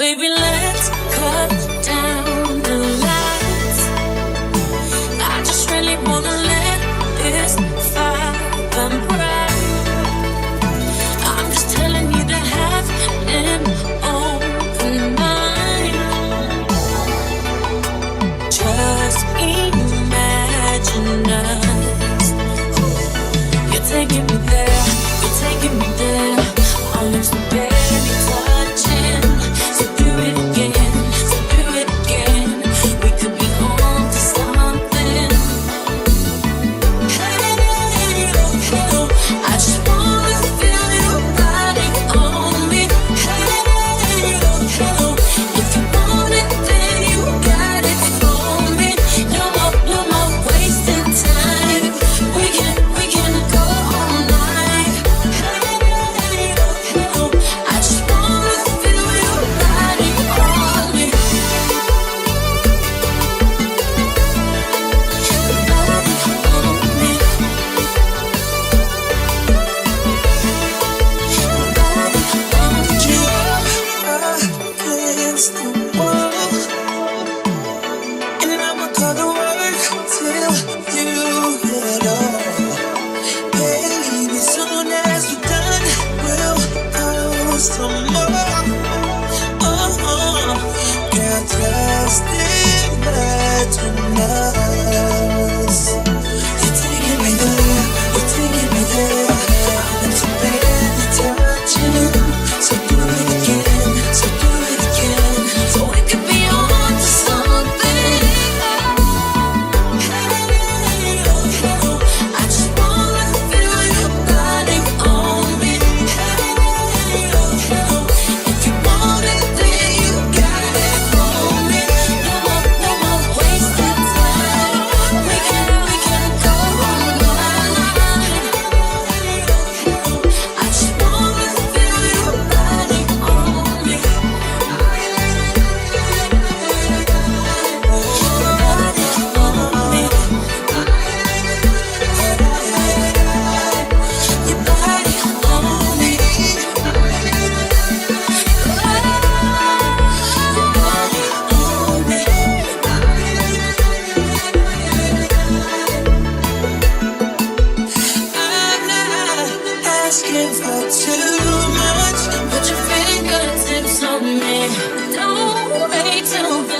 Baby, let's cut down the lights. I just really wanna let this fire burn bright. I'm just telling you to have an open mind. Just imagine us. You're taking me there, you're taking me there. Our lips are barely touching. So do it again, so do it again. We could be on to something. Hey, oh, I just wanna feel your body on me. Hey, oh, if you want it, then you got it for me. No more wasting time. We can go all night. Hey, oh, I just wanna feel your body on me. Body on me. Body on you. Against the wall, and I'ma call the word till you get off. Baby, soon as we're done, we'll post some more. Oh, can't just imagine us. You're taking me there, you're taking me there. I'm so barely touching. So do it again, so do it again. So we could be on to something. Hey, oh, I just wanna feel your body on me. Hey, oh, if you want it, then you got it for me. No more wasted time. We can go all night. I just wanna feel your body on me. Your body on me. I'm not asking for too much. Put your fingertips on me. Don't wait till the